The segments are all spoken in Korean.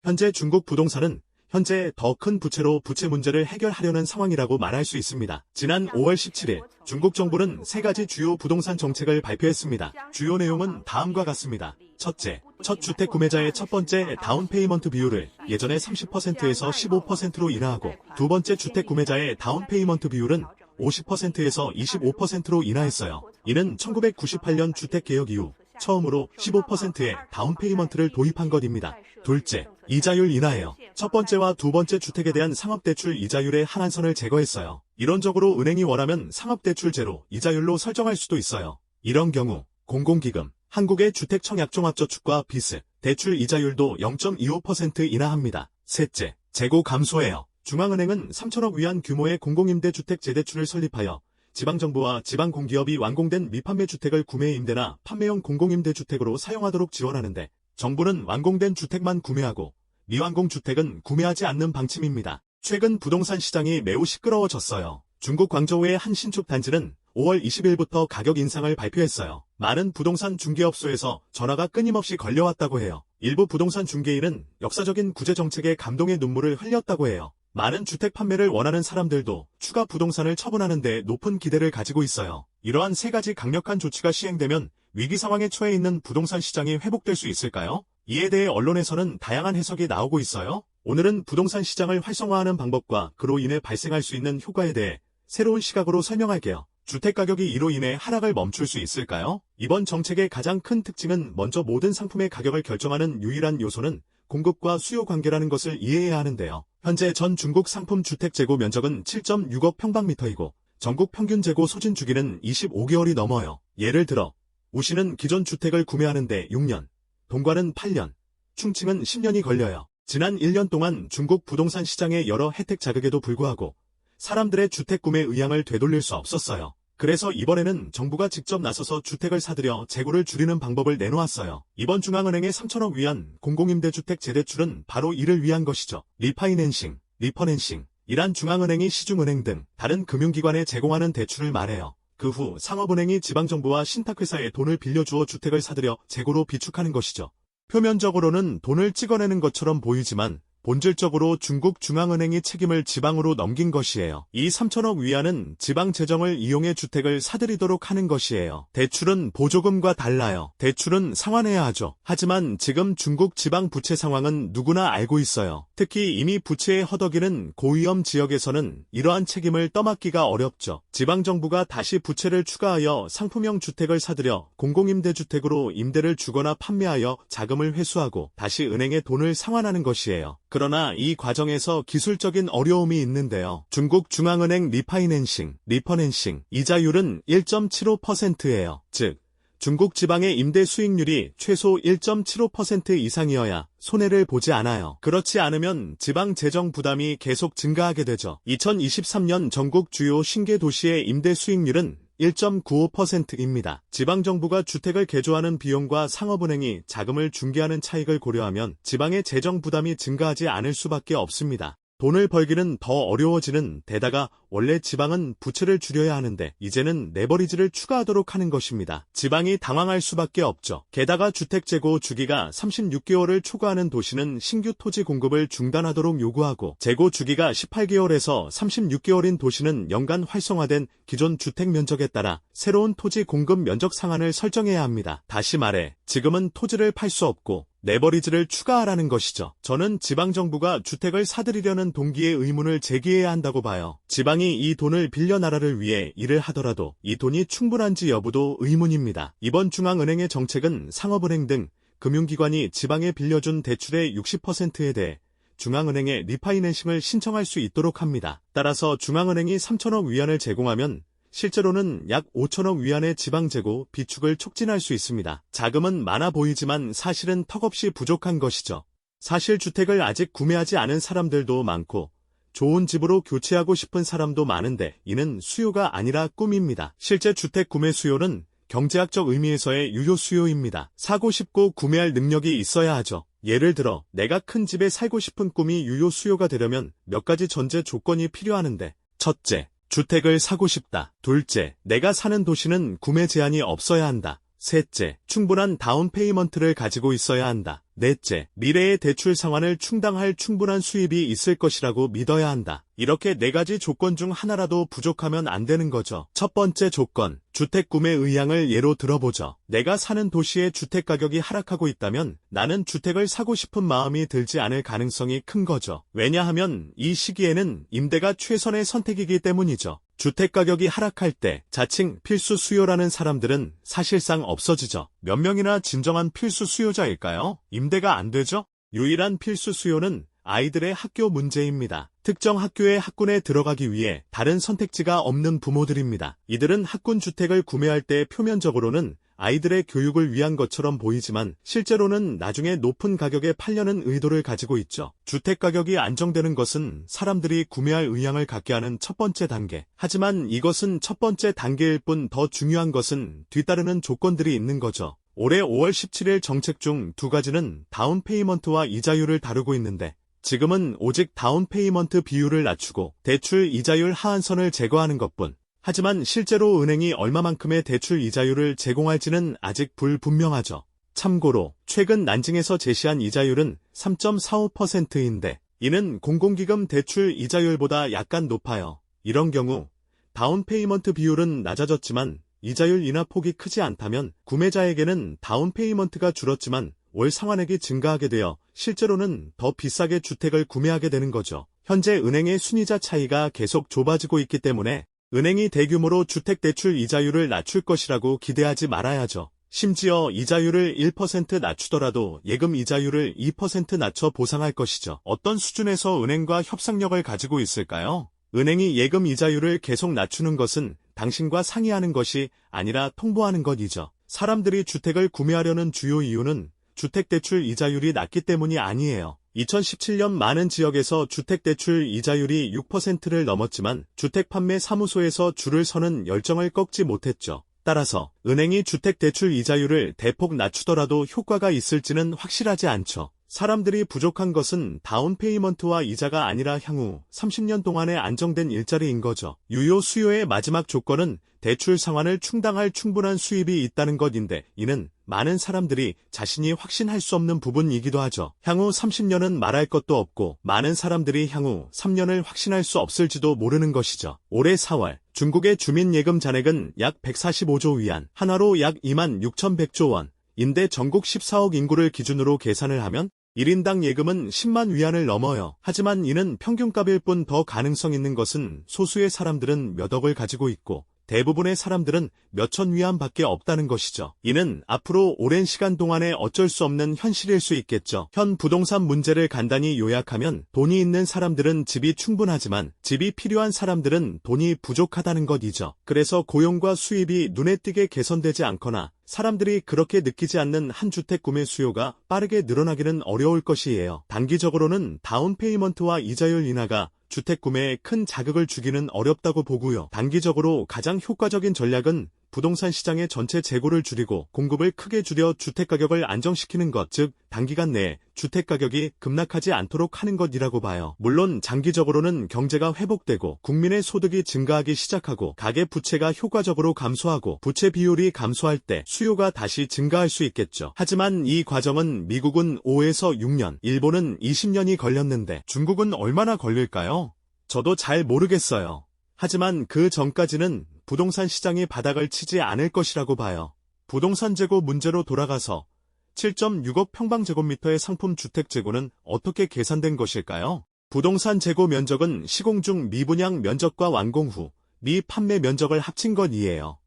현재 중국 부동산은 현재 더 큰 부채로 부채 문제를 해결하려는 상황이라고 말할 수 있습니다. 지난 5월 17일 중국 정부는 3가지 주요 부동산 정책을 발표했습니다. 주요 내용은 다음과 같습니다. 첫째, 첫 주택 구매자의 첫 번째 다운 페이먼트 비율을 예전의 30%에서 15%로 인하하고, 두 번째 주택 구매자의 다운 페이먼트 비율은 50%에서 25%로 인하했어요. 이는 1998년 주택개혁 이후 처음으로 15%의 다운 페이먼트를 도입한 것입니다. 둘째, 이자율 인하예요. 첫 번째와 두 번째 주택에 대한 상업대출 이자율의 하한선을 제거했어요. 이론적으로 은행이 원하면 상업대출 제로 이자율로 설정할 수도 있어요. 이런 경우 공공기금, 한국의 주택청약종합저축과 비슷, 대출 이자율도 0.25% 인하합니다. 셋째, 재고 감소예요. 중앙은행은 3천억 위안 규모의 공공임대주택 재대출을 설립하여 지방정부와 지방공기업이 완공된 미판매 주택을 구매임대나 판매형 공공임대주택으로 사용하도록 지원하는데, 정부는 완공된 주택만 구매하고 미완공 주택은 구매하지 않는 방침입니다. 최근 부동산 시장이 매우 시끄러워졌어요. 중국 광저우의 한 신축 단지는 5월 20일부터 가격 인상을 발표했어요. 많은 부동산 중개업소에서 전화가 끊임없이 걸려왔다고 해요. 일부 부동산 중개인은 역사적인 구제 정책에 감동의 눈물을 흘렸다고 해요. 많은 주택 판매를 원하는 사람들도 추가 부동산을 처분하는 데 높은 기대를 가지고 있어요. 이러한 3가지 강력한 조치가 시행되면 위기 상황에 처해 있는 부동산 시장이 회복될 수 있을까요? 이에 대해 언론에서는 다양한 해석이 나오고 있어요. 오늘은 부동산 시장을 활성화하는 방법과 그로 인해 발생할 수 있는 효과에 대해 새로운 시각으로 설명할게요. 주택가격이 이로 인해 하락을 멈출 수 있을까요? 이번 정책의 가장 큰 특징은 먼저 모든 상품의 가격을 결정하는 유일한 요소는 공급과 수요 관계라는 것을 이해해야 하는데요. 현재 전 중국 상품 주택 재고 면적은 7.6억 평방미터이고 전국 평균 재고 소진 주기는 25개월이 넘어요. 예를 들어 우시는 기존 주택을 구매하는데 6년, 동관은 8년, 충칭은 10년이 걸려요. 지난 1년 동안 중국 부동산 시장의 여러 혜택 자극에도 불구하고 사람들의 주택 구매 의향을 되돌릴 수 없었어요. 그래서 이번에는 정부가 직접 나서서 주택을 사들여 재고를 줄이는 방법을 내놓았어요. 이번 중앙은행의 3천억 위안 공공임대주택 재대출은 바로 이를 위한 것이죠. 리파이낸싱, 리퍼낸싱, 이란 중앙은행이 시중은행 등 다른 금융기관에 제공하는 대출을 말해요. 그 후 상업은행이 지방정부와 신탁회사에 돈을 빌려주어 주택을 사들여 재고로 비축하는 것이죠. 표면적으로는 돈을 찍어내는 것처럼 보이지만 본질적으로 중국 중앙은행이 책임을 지방으로 넘긴 것이에요. 이 3천억 위안은 지방 재정을 이용해 주택을 사들이도록 하는 것이에요. 대출은 보조금과 달라요. 대출은 상환해야 하죠. 하지만 지금 중국 지방 부채 상황은 누구나 알고 있어요. 특히 이미 부채에 허덕이는 고위험 지역에서는 이러한 책임을 떠맡기가 어렵죠. 지방정부가 다시 부채를 추가하여 상품형 주택을 사들여 공공임대주택으로 임대를 주거나 판매하여 자금을 회수하고 다시 은행에 돈을 상환하는 것이에요. 그러나 이 과정에서 기술적인 어려움이 있는데요. 중국 중앙은행 리파이낸싱, 리퍼낸싱, 이자율은 1.75%예요. 즉, 중국 지방의 임대 수익률이 최소 1.75% 이상이어야 손해를 보지 않아요. 그렇지 않으면 지방 재정 부담이 계속 증가하게 되죠. 2023년 전국 주요 신계 도시의 임대 수익률은 1.95%입니다. 지방정부가 주택을 개조하는 비용과 상업은행이 자금을 중개하는 차익을 고려하면 지방의 재정 부담이 증가하지 않을 수밖에 없습니다. 돈을 벌기는 더 어려워지는 데다가 원래 지방은 부채를 줄여야 하는데 이제는 레버리지를 추가하도록 하는 것입니다. 지방이 당황할 수밖에 없죠. 게다가 주택재고 주기가 36개월을 초과하는 도시는 신규 토지 공급을 중단하도록 요구하고 재고 주기가 18개월에서 36개월인 도시는 연간 활성화된 기존 주택 면적에 따라 새로운 토지 공급 면적 상한을 설정해야 합니다. 다시 말해 지금은 토지를 팔 수 없고 레버리지를 추가하라는 것이죠. 저는 지방정부가 주택을 사들이려는 동기의 의문을 제기해야 한다고 봐요. 지방이 이 돈을 빌려 나라를 위해 일을 하더라도 이 돈이 충분한지 여부도 의문입니다. 이번 중앙은행의 정책은 상업은행 등 금융기관이 지방에 빌려준 대출의 60%에 대해 중앙은행에 리파이낸싱을 신청할 수 있도록 합니다. 따라서 중앙은행이 3천억 위안을 제공하면 실제로는 약 5천억 위안의 지방재고 비축을 촉진할 수 있습니다. 자금은 많아 보이지만 사실은 턱없이 부족한 것이죠. 사실 주택을 아직 구매하지 않은 사람들도 많고 좋은 집으로 교체하고 싶은 사람도 많은데 이는 수요가 아니라 꿈입니다. 실제 주택 구매 수요는 경제학적 의미에서의 유효 수요입니다. 사고 싶고 구매할 능력이 있어야 하죠. 예를 들어 내가 큰 집에 살고 싶은 꿈이 유효 수요가 되려면 몇 가지 전제 조건이 필요하는데, 첫째, 주택을 사고 싶다. 둘째, 내가 사는 도시는 구매 제한이 없어야 한다. 셋째, 충분한 다운 페이먼트를 가지고 있어야 한다. 넷째, 미래의 대출 상환을 충당할 충분한 수입이 있을 것이라고 믿어야 한다. 이렇게 4가지 조건 중 하나라도 부족하면 안 되는 거죠. 첫 번째 조건, 주택 구매 의향을 예로 들어보죠. 내가 사는 도시의 주택 가격이 하락하고 있다면 나는 주택을 사고 싶은 마음이 들지 않을 가능성이 큰 거죠. 왜냐하면 이 시기에는 임대가 최선의 선택이기 때문이죠. 주택 가격이 하락할 때 자칭 필수 수요라는 사람들은 사실상 없어지죠. 몇 명이나 진정한 필수 수요자일까요? 임대가 안 되죠? 유일한 필수 수요는 아이들의 학교 문제입니다. 특정 학교의 학군에 들어가기 위해 다른 선택지가 없는 부모들입니다. 이들은 학군 주택을 구매할 때 표면적으로는 아이들의 교육을 위한 것처럼 보이지만 실제로는 나중에 높은 가격에 팔려는 의도를 가지고 있죠. 주택 가격이 안정되는 것은 사람들이 구매할 의향을 갖게 하는 첫 번째 단계. 하지만 이것은 첫 번째 단계일 뿐 더 중요한 것은 뒤따르는 조건들이 있는 거죠. 올해 5월 17일 정책 중 2가지는 다운 페이먼트와 이자율을 다루고 있는데 지금은 오직 다운 페이먼트 비율을 낮추고 대출 이자율 하한선을 제거하는 것뿐. 하지만 실제로 은행이 얼마만큼의 대출 이자율을 제공할지는 아직 불분명하죠. 참고로 최근 난징에서 제시한 이자율은 3.45%인데 이는 공공기금 대출 이자율보다 약간 높아요. 이런 경우 다운 페이먼트 비율은 낮아졌지만 이자율 인하 폭이 크지 않다면 구매자에게는 다운 페이먼트가 줄었지만 월 상환액이 증가하게 되어 실제로는 더 비싸게 주택을 구매하게 되는 거죠. 현재 은행의 순이자 차이가 계속 좁아지고 있기 때문에 은행이 대규모로 주택대출 이자율을 낮출 것이라고 기대하지 말아야죠. 심지어 이자율을 1% 낮추더라도 예금 이자율을 2% 낮춰 보상할 것이죠. 어떤 수준에서 은행과 협상력을 가지고 있을까요? 은행이 예금 이자율을 계속 낮추는 것은 당신과 상의하는 것이 아니라 통보하는 것이죠. 사람들이 주택을 구매하려는 주요 이유는 주택대출 이자율이 낮기 때문이 아니에요. 2017년 많은 지역에서 주택대출 이자율이 6%를 넘었지만 주택판매 사무소에서 줄을 서는 열정을 꺾지 못했죠. 따라서 은행이 주택대출 이자율을 대폭 낮추더라도 효과가 있을지는 확실하지 않죠. 사람들이 부족한 것은 다운 페이먼트와 이자가 아니라 향후 30년 동안의 안정된 일자리인 거죠. 유효 수요의 마지막 조건은 대출 상환을 충당할 충분한 수입이 있다는 것인데 이는 많은 사람들이 자신이 확신할 수 없는 부분이기도 하죠. 향후 30년은 말할 것도 없고 많은 사람들이 향후 3년을 확신할 수 없을지도 모르는 것이죠. 올해 4월 중국의 주민예금 잔액은 약 145조 위안, 한화로 약 26,100조 원, 인데 전국 14억 인구를 기준으로 계산을 하면 1인당 예금은 10만 위안을 넘어요. 하지만 이는 평균값일 뿐 더 가능성 있는 것은 소수의 사람들은 몇 억을 가지고 있고 대부분의 사람들은 몇천 위안밖에 없다는 것이죠. 이는 앞으로 오랜 시간 동안에 어쩔 수 없는 현실일 수 있겠죠. 현 부동산 문제를 간단히 요약하면 돈이 있는 사람들은 집이 충분하지만 집이 필요한 사람들은 돈이 부족하다는 것이죠. 그래서 고용과 수입이 눈에 띄게 개선되지 않거나 사람들이 그렇게 느끼지 않는 한 주택 구매 수요가 빠르게 늘어나기는 어려울 것이에요. 단기적으로는 다운 페이먼트와 이자율 인하가 주택 구매에 큰 자극을 주기는 어렵다고 보고요. 단기적으로 가장 효과적인 전략은 부동산 시장의 전체 재고를 줄이고 공급을 크게 줄여 주택가격을 안정시키는 것, 즉 단기간 내에 주택가격이 급락하지 않도록 하는 것이라고 봐요. 물론 장기적으로는 경제가 회복되고 국민의 소득이 증가하기 시작하고 가계부채가 효과적으로 감소하고 부채 비율이 감소할 때 수요가 다시 증가할 수 있겠죠. 하지만 이 과정은 미국은 5에서 6년, 일본은 20년이 걸렸는데 중국은 얼마나 걸릴까요? 저도 잘 모르겠어요. 하지만 그 전까지는 부동산 시장이 바닥을 치지 않을 것이라고 봐요. 부동산 재고 문제로 돌아가서 7.6억 평방제곱미터의 상품 주택 재고는 어떻게 계산된 것일까요? 부동산 재고 면적은 시공 중 미분양 면적과 완공 후 미판매 면적을 합친 것이에요.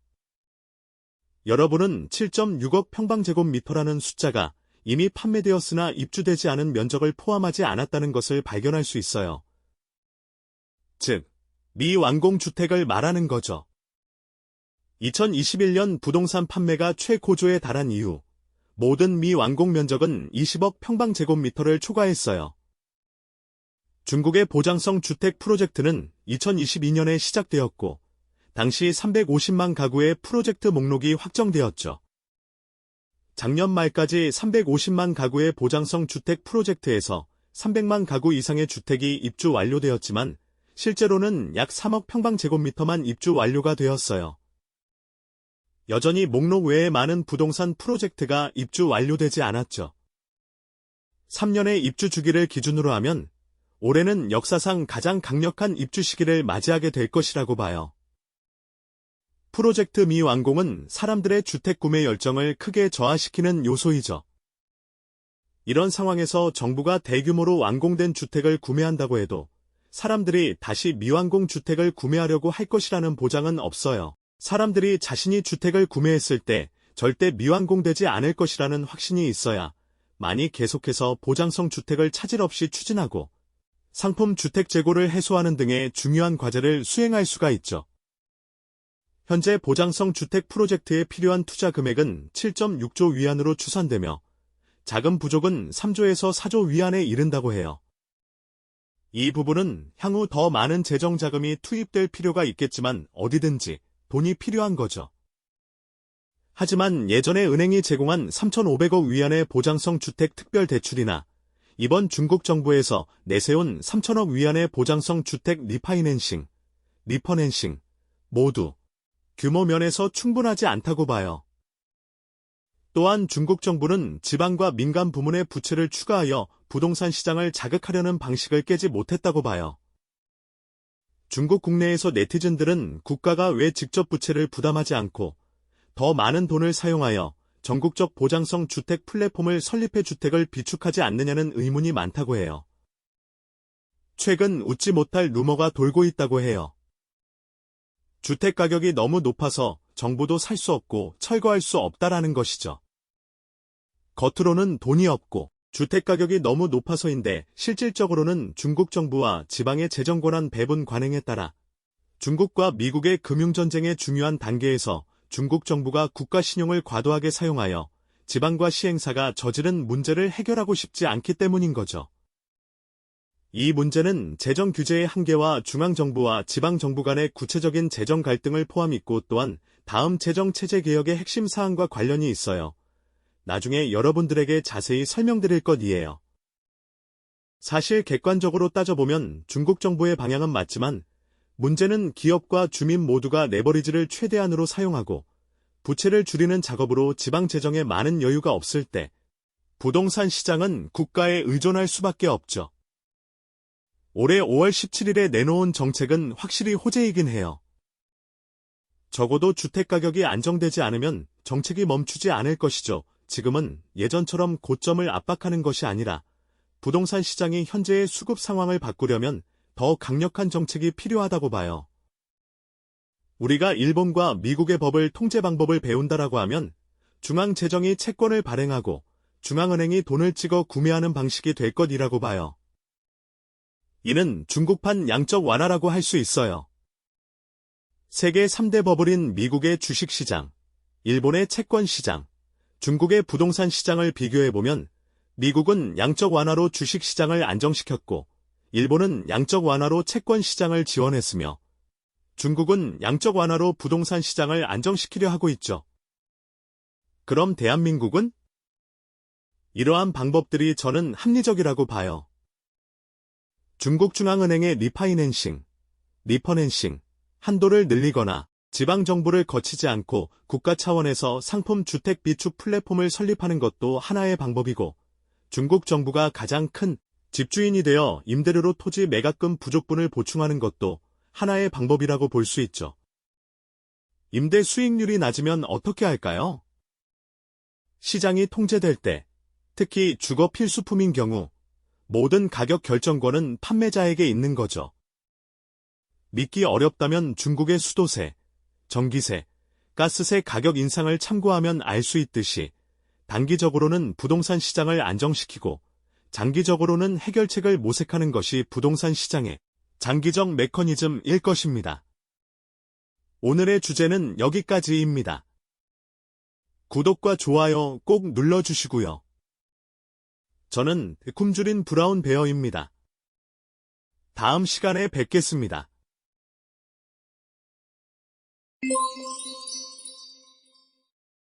여러분은 7.6억 평방제곱미터라는 숫자가 이미 판매되었으나 입주되지 않은 면적을 포함하지 않았다는 것을 발견할 수 있어요. 즉, 미완공 주택을 말하는 거죠. 2021년 부동산 판매가 최고조에 달한 이후 모든 미완공 면적은 20억 평방제곱미터를 초과했어요. 중국의 보장성 주택 프로젝트는 2022년에 시작되었고 당시 350만 가구의 프로젝트 목록이 확정되었죠. 작년 말까지 350만 가구의 보장성 주택 프로젝트에서 300만 가구 이상의 주택이 입주 완료되었지만 실제로는 약 3억 평방제곱미터만 입주 완료가 되었어요. 여전히 목록 외에 많은 부동산 프로젝트가 입주 완료되지 않았죠. 3년의 입주 주기를 기준으로 하면 올해는 역사상 가장 강력한 입주 시기를 맞이하게 될 것이라고 봐요. 프로젝트 미완공은 사람들의 주택 구매 열정을 크게 저하시키는 요소이죠. 이런 상황에서 정부가 대규모로 완공된 주택을 구매한다고 해도 사람들이 다시 미완공 주택을 구매하려고 할 것이라는 보장은 없어요. 사람들이 자신이 주택을 구매했을 때 절대 미완공되지 않을 것이라는 확신이 있어야 많이 계속해서 보장성 주택을 차질 없이 추진하고 상품 주택 재고를 해소하는 등의 중요한 과제를 수행할 수가 있죠. 현재 보장성 주택 프로젝트에 필요한 투자 금액은 7.6조 위안으로 추산되며 자금 부족은 3조에서 4조 위안에 이른다고 해요. 이 부분은 향후 더 많은 재정 자금이 투입될 필요가 있겠지만 어디든지 돈이 필요한 거죠. 하지만 예전에 은행이 제공한 3,500억 위안의 보장성 주택 특별 대출이나 이번 중국 정부에서 내세운 3,000억 위안의 보장성 주택 리파이낸싱, 리퍼낸싱 모두 규모 면에서 충분하지 않다고 봐요. 또한 중국 정부는 지방과 민간 부문의 부채를 추가하여 부동산 시장을 자극하려는 방식을 깨지 못했다고 봐요. 중국 국내에서 네티즌들은 국가가 왜 직접 부채를 부담하지 않고 더 많은 돈을 사용하여 전국적 보장성 주택 플랫폼을 설립해 주택을 비축하지 않느냐는 의문이 많다고 해요. 최근 웃지 못할 루머가 돌고 있다고 해요. 주택 가격이 너무 높아서 정부도 살 수 없고 철거할 수 없다라는 것이죠. 겉으로는 돈이 없고 주택 가격이 너무 높아서인데 실질적으로는 중국 정부와 지방의 재정 권한 배분 관행에 따라 중국과 미국의 금융전쟁의 중요한 단계에서 중국 정부가 국가 신용을 과도하게 사용하여 지방과 시행사가 저지른 문제를 해결하고 싶지 않기 때문인 거죠. 이 문제는 재정 규제의 한계와 중앙정부와 지방정부 간의 구체적인 재정 갈등을 포함있고 또한 다음 재정 체제 개혁의 핵심 사항과 관련이 있어요. 나중에 여러분들에게 자세히 설명드릴 것이에요. 사실 객관적으로 따져보면 중국 정부의 방향은 맞지만 문제는 기업과 주민 모두가 레버리지를 최대한으로 사용하고 부채를 줄이는 작업으로 지방 재정에 많은 여유가 없을 때 부동산 시장은 국가에 의존할 수밖에 없죠. 올해 5월 17일에 내놓은 정책은 확실히 호재이긴 해요. 적어도 주택가격이 안정되지 않으면 정책이 멈추지 않을 것이죠. 지금은 예전처럼 고점을 압박하는 것이 아니라 부동산 시장이 현재의 수급 상황을 바꾸려면 더 강력한 정책이 필요하다고 봐요. 우리가 일본과 미국의 법을 통제 방법을 배운다라고 하면 중앙재정이 채권을 발행하고 중앙은행이 돈을 찍어 구매하는 방식이 될 것이라고 봐요. 이는 중국판 양적 완화라고 할 수 있어요. 세계 3대 버블인 미국의 주식시장, 일본의 채권시장, 중국의 부동산 시장을 비교해보면 미국은 양적 완화로 주식시장을 안정시켰고 일본은 양적 완화로 채권시장을 지원했으며 중국은 양적 완화로 부동산 시장을 안정시키려 하고 있죠. 그럼 대한민국은? 이러한 방법들이 저는 합리적이라고 봐요. 중국 중앙은행의 리파이낸싱, 리퍼낸싱, 한도를 늘리거나 지방정부를 거치지 않고 국가 차원에서 상품 주택 비축 플랫폼을 설립하는 것도 하나의 방법이고 중국 정부가 가장 큰 집주인이 되어 임대료로 토지 매각금 부족분을 보충하는 것도 하나의 방법이라고 볼 수 있죠. 임대 수익률이 낮으면 어떻게 할까요? 시장이 통제될 때, 특히 주거 필수품인 경우 모든 가격 결정권은 판매자에게 있는 거죠. 믿기 어렵다면 중국의 수도세, 전기세, 가스세 가격 인상을 참고하면 알 수 있듯이 단기적으로는 부동산 시장을 안정시키고 장기적으로는 해결책을 모색하는 것이 부동산 시장의 장기적 메커니즘일 것입니다. 오늘의 주제는 여기까지입니다. 구독과 좋아요 꼭 눌러주시고요. 저는 굶주린 브라운 베어입니다. 다음 시간에 뵙겠습니다.